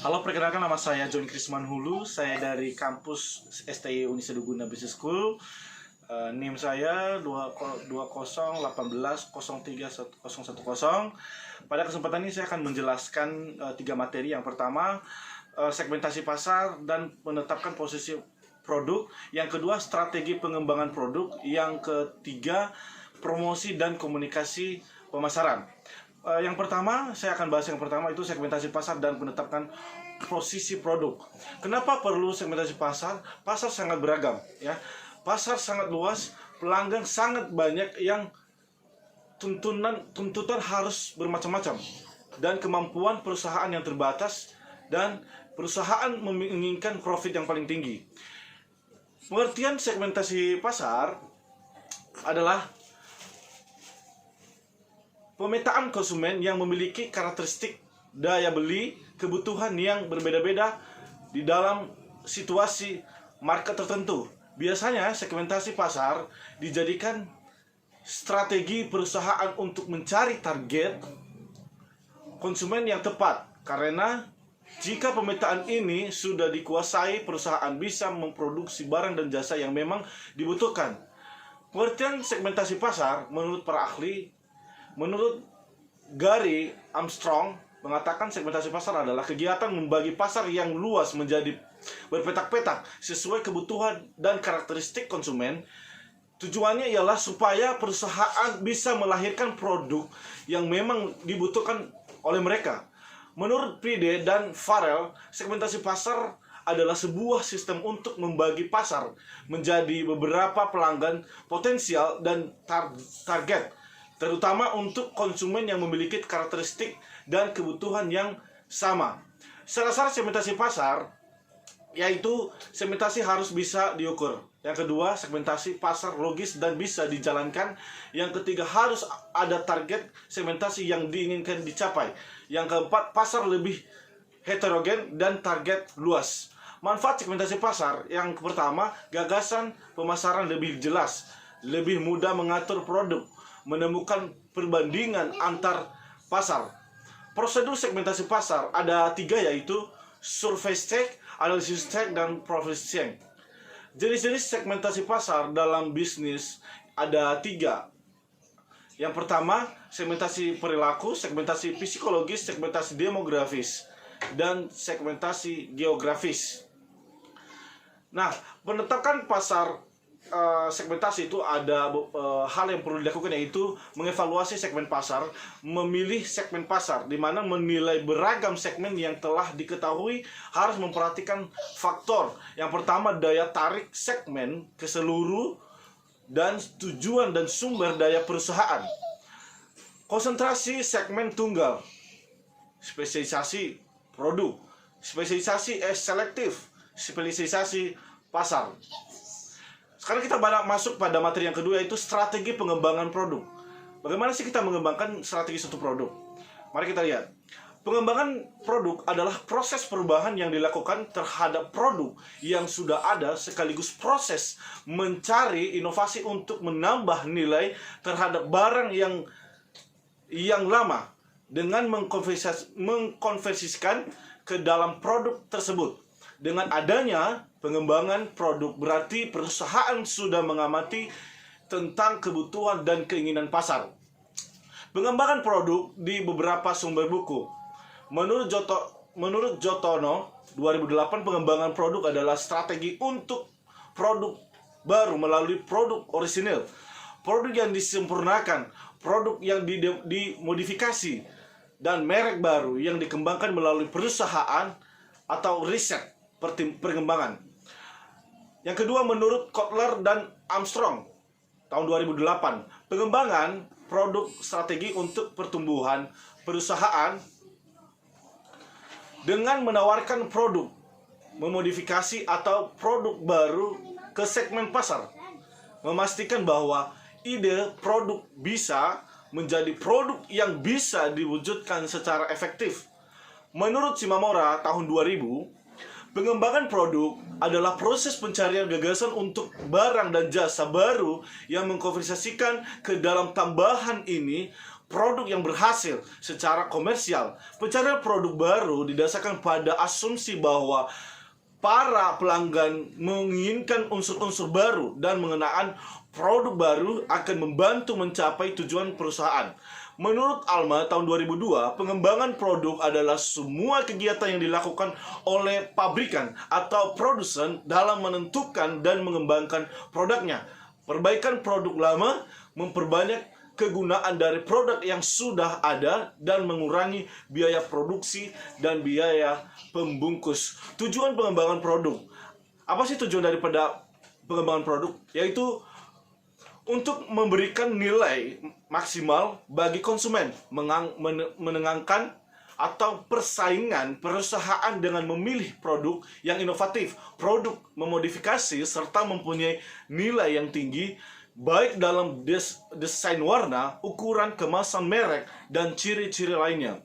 Halo, perkenalkan nama saya John Krisman Hulu. Saya dari kampus STI Uniseduguna Business School. NIM saya 2018030110. Pada kesempatan ini saya akan menjelaskan 3 materi. Yang pertama, segmentasi pasar dan menetapkan posisi produk. Yang kedua, strategi pengembangan produk. Yang ketiga, promosi dan komunikasi pemasaran. Yang pertama, saya akan bahas yang pertama, itu segmentasi pasar dan menetapkan posisi produk. Kenapa perlu segmentasi pasar? Pasar sangat beragam, ya. Pasar sangat luas, pelanggan sangat banyak yang tuntutan harus bermacam-macam, dan kemampuan perusahaan yang terbatas, dan perusahaan menginginkan profit yang paling tinggi. Pengertian segmentasi pasar adalah pemetaan konsumen yang memiliki karakteristik daya beli, kebutuhan yang berbeda-beda di dalam situasi market tertentu. Biasanya segmentasi pasar dijadikan strategi perusahaan untuk mencari target konsumen yang tepat, karena jika pemetaan ini sudah dikuasai, perusahaan bisa memproduksi barang dan jasa yang memang dibutuhkan. Pengertian segmentasi pasar menurut para ahli, menurut Gary Armstrong, mengatakan segmentasi pasar adalah kegiatan membagi pasar yang luas menjadi berpetak-petak sesuai kebutuhan dan karakteristik konsumen. Tujuannya ialah supaya perusahaan bisa melahirkan produk yang memang dibutuhkan oleh mereka. Menurut Pride dan Farrell, segmentasi pasar adalah sebuah sistem untuk membagi pasar menjadi beberapa pelanggan potensial dan target, terutama untuk konsumen yang memiliki karakteristik dan kebutuhan yang sama. Secara segmentasi pasar, yaitu segmentasi harus bisa diukur. Yang kedua, segmentasi pasar logis dan bisa dijalankan. Yang ketiga, harus ada target segmentasi yang diinginkan dicapai. Yang keempat, pasar lebih heterogen dan target luas. Manfaat segmentasi pasar: yang pertama, gagasan pemasaran lebih jelas, lebih mudah mengatur produk, menemukan perbandingan antar pasar. Prosedur segmentasi pasar ada 3, yaitu survei check, analisis check, dan profit check. Jenis-jenis segmentasi pasar dalam bisnis ada 3. Yang pertama, segmentasi perilaku, segmentasi psikologis, segmentasi demografis, dan segmentasi geografis. Nah, menetapkan pasar segmentasi itu ada hal yang perlu dilakukan, yaitu mengevaluasi segmen pasar, memilih segmen pasar, di mana menilai beragam segmen yang telah diketahui. Harus memperhatikan faktor. Yang pertama, daya tarik segmen ke seluruh dan tujuan dan sumber daya perusahaan. Konsentrasi segmen tunggal, spesialisasi produk, spesialisasi selektif, spesialisasi pasar. Sekarang kita masuk pada materi yang kedua, yaitu strategi pengembangan produk. Bagaimana sih kita mengembangkan strategi suatu produk? Mari kita lihat. Pengembangan produk adalah proses perubahan yang dilakukan terhadap produk yang sudah ada, sekaligus proses mencari inovasi untuk menambah nilai terhadap barang yang lama dengan mengkonversikan ke dalam produk tersebut. Dengan adanya pengembangan produk, berarti perusahaan sudah mengamati tentang kebutuhan dan keinginan pasar. Pengembangan produk di beberapa sumber buku. Menurut Jotono 2008, pengembangan produk adalah strategi untuk produk baru melalui produk orisinil, produk yang disempurnakan, produk yang dimodifikasi, dan merek baru yang dikembangkan melalui perusahaan atau riset perkembangan. Yang kedua, menurut Kotler dan Armstrong tahun 2008, pengembangan produk strategi untuk pertumbuhan perusahaan dengan menawarkan produk, memodifikasi atau produk baru ke segmen pasar, memastikan bahwa ide produk bisa menjadi produk yang bisa diwujudkan secara efektif. Menurut Shimamura tahun 2000, pengembangan produk adalah proses pencarian gagasan untuk barang dan jasa baru yang mengkonversikan ke dalam tambahan ini. produk yang berhasil secara komersial. Pencarian produk baru didasarkan pada asumsi bahwa para pelanggan menginginkan unsur-unsur baru dan mengenaan produk baru akan membantu mencapai tujuan perusahaan. Menurut Alma tahun 2002, pengembangan produk adalah semua kegiatan yang dilakukan oleh pabrikan atau produsen dalam menentukan dan mengembangkan produknya. Perbaikan produk lama, memperbanyak kegunaan dari produk yang sudah ada, dan mengurangi biaya produksi dan biaya pembungkus. Tujuan pengembangan produk. Apa sih tujuan daripada pengembangan produk? Yaitu untuk memberikan nilai maksimal bagi konsumen, menenangkan atau persaingan perusahaan dengan memilih produk yang inovatif, produk memodifikasi, serta mempunyai nilai yang tinggi, baik dalam desain warna, ukuran, kemasan merek, dan ciri-ciri lainnya.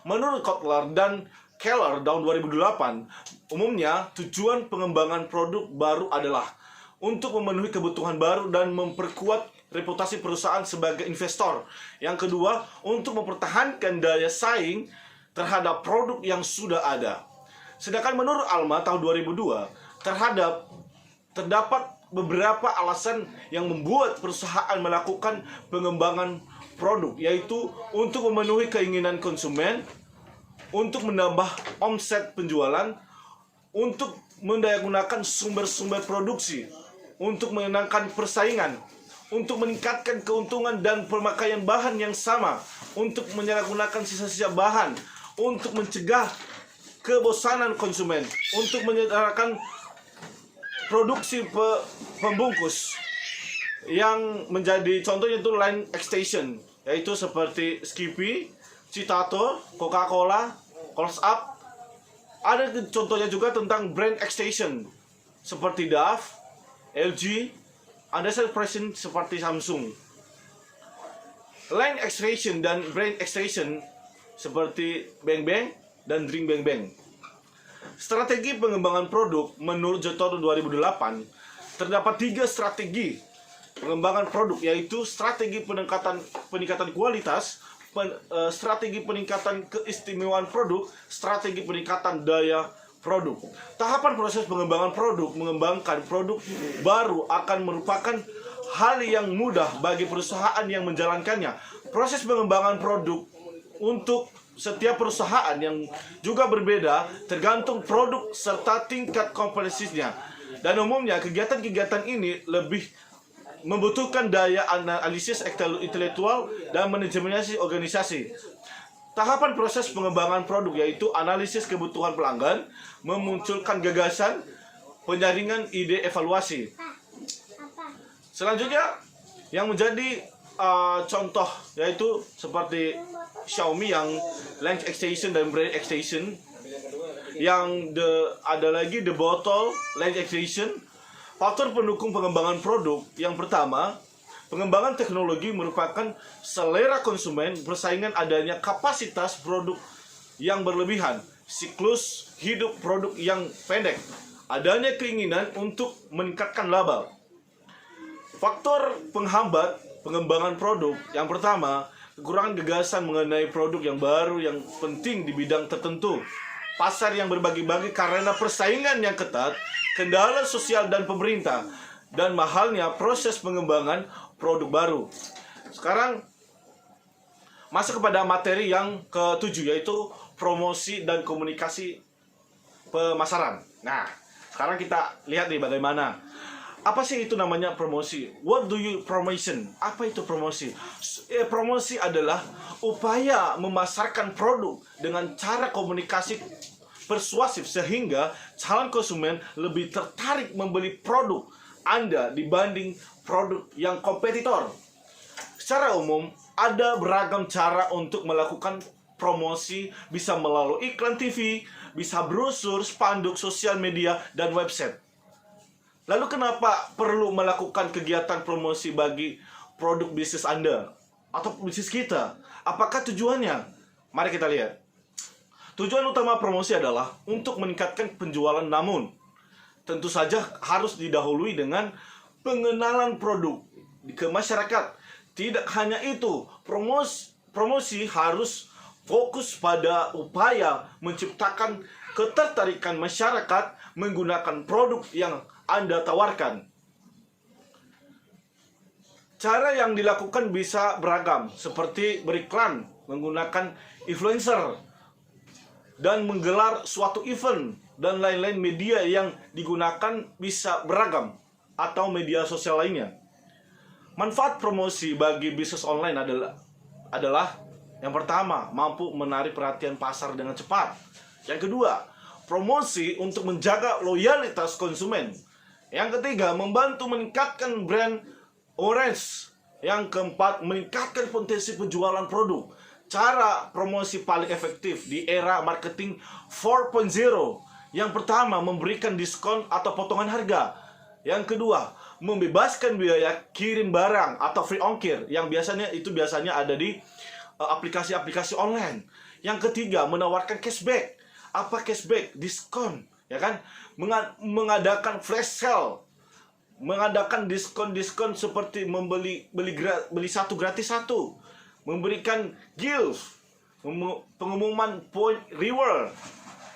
Menurut Kotler dan Keller tahun 2008, umumnya tujuan pengembangan produk baru adalah untuk memenuhi kebutuhan baru dan memperkuat reputasi perusahaan sebagai investor. Yang kedua, untuk mempertahankan daya saing terhadap produk yang sudah ada. Sedangkan menurut Alma tahun 2002, terdapat beberapa alasan yang membuat perusahaan melakukan pengembangan produk, yaitu untuk memenuhi keinginan konsumen, untuk menambah omset penjualan, untuk mendayagunakan sumber-sumber produksi, untuk menyenangkan persaingan, untuk meningkatkan keuntungan dan pemakaian bahan yang sama, untuk menyalahgunakan sisa-sisa bahan, untuk mencegah kebosanan konsumen, untuk menyederhanakan produksi pembungkus yang menjadi contohnya itu line extension, yaitu seperti Skippy, Citato, Coca-Cola, Close Up. Ada contohnya juga tentang brand extension seperti Dove, LG, ada present seperti Samsung. Line extension dan brand extension seperti Bang Bang dan Drink Bang Bang. Strategi pengembangan produk menurut Jotaro 2008, terdapat 3 strategi pengembangan produk, yaitu strategi peningkatan kualitas, strategi peningkatan keistimewaan produk, strategi peningkatan daya produk. Tahapan proses pengembangan produk, mengembangkan produk baru akan merupakan hal yang mudah bagi perusahaan yang menjalankannya. Proses pengembangan produk untuk setiap perusahaan yang juga berbeda tergantung produk serta tingkat kompleksitasnya. Dan umumnya kegiatan-kegiatan ini lebih membutuhkan daya analisis intelektual dan manajemenasi organisasi. Tahapan proses pengembangan produk yaitu analisis kebutuhan pelanggan, memunculkan gagasan, penyaringan ide, evaluasi. Selanjutnya yang menjadi contoh yaitu seperti Xiaomi yang line extension dan brand extension, yang ada lagi the bottle line extension. Faktor pendukung pengembangan produk yang pertama, pengembangan teknologi merupakan selera konsumen, persaingan adanya kapasitas produk yang berlebihan, siklus hidup produk yang pendek, adanya keinginan untuk meningkatkan laba. Faktor penghambat pengembangan produk yang pertama, kekurangan gagasan mengenai produk yang baru yang penting di bidang tertentu, pasar yang berbagi-bagi karena persaingan yang ketat, kendala sosial dan pemerintah, dan mahalnya proses pengembangan produk baru. Sekarang masuk kepada materi yang ketujuh, yaitu promosi dan komunikasi pemasaran. Nah, sekarang kita lihat nih bagaimana. Apa sih itu namanya promosi? What do you promotion? Apa itu promosi? Promosi adalah upaya memasarkan produk dengan cara komunikasi persuasif sehingga calon konsumen lebih tertarik membeli produk Anda dibanding produk yang kompetitor. Secara umum, ada beragam cara untuk melakukan promosi, bisa melalui iklan TV, bisa brosur, spanduk, sosial media, dan website. Lalu kenapa perlu melakukan kegiatan promosi bagi produk bisnis Anda atau bisnis kita? Apakah tujuannya? Mari kita lihat. Tujuan utama promosi adalah untuk meningkatkan penjualan, namun tentu saja harus didahului dengan pengenalan produk ke masyarakat. Tidak hanya itu, promosi harus fokus pada upaya menciptakan ketertarikan masyarakat menggunakan produk yang Anda tawarkan. Cara yang dilakukan bisa beragam, seperti beriklan, menggunakan influencer, dan menggelar suatu event, dan lain-lain. Media yang digunakan bisa beragam, atau media sosial lainnya. Manfaat promosi bagi bisnis online adalah yang pertama, mampu menarik perhatian pasar dengan cepat. Yang kedua, promosi untuk menjaga loyalitas konsumen. Yang ketiga, membantu meningkatkan brand awareness. Yang keempat, meningkatkan potensi penjualan produk. Cara promosi paling efektif di era marketing 4.0. Yang pertama, memberikan diskon atau potongan harga. Yang kedua, membebaskan biaya kirim barang atau free ongkir, yang biasanya ada di aplikasi-aplikasi online. Yang ketiga, menawarkan cashback. Apa cashback? Diskon, ya kan? Mengadakan flash sale, mengadakan diskon seperti beli satu gratis satu, memberikan gift, pengumuman point reward,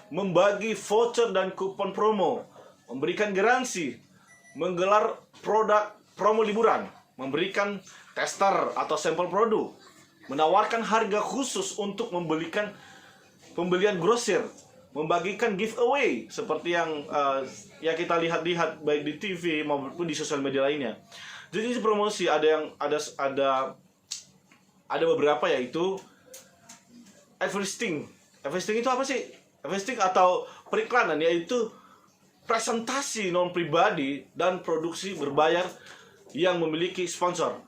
membagi voucher dan kupon promo, memberikan garansi, menggelar produk promo liburan, memberikan tester atau sampel produk, menawarkan harga khusus untuk pembelian grosir, membagikan giveaway seperti yang kita lihat baik di TV maupun di sosial media lainnya. Jadi promosi ada beberapa, yaitu advertising. Advertising itu apa sih? Advertising atau periklanan, yaitu presentasi non pribadi dan produksi berbayar yang memiliki sponsor.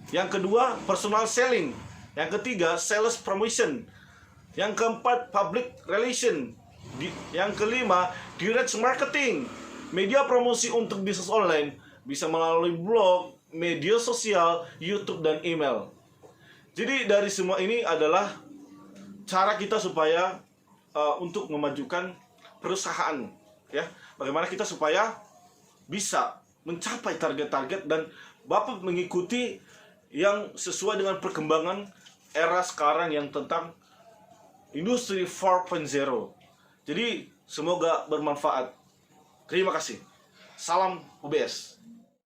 Yang kedua, personal selling. Yang ketiga, sales promotion. Yang keempat, public relation. Yang kelima, direct marketing. Media promosi untuk bisnis online bisa melalui blog, media sosial, YouTube, dan email. Jadi dari semua ini adalah cara kita supaya untuk memajukan perusahaan, ya. Bagaimana kita supaya bisa mencapai target-target dan Bapak mengikuti yang sesuai dengan perkembangan era sekarang yang tentang industri 4.0. Jadi semoga bermanfaat. Terima kasih. Salam UBS.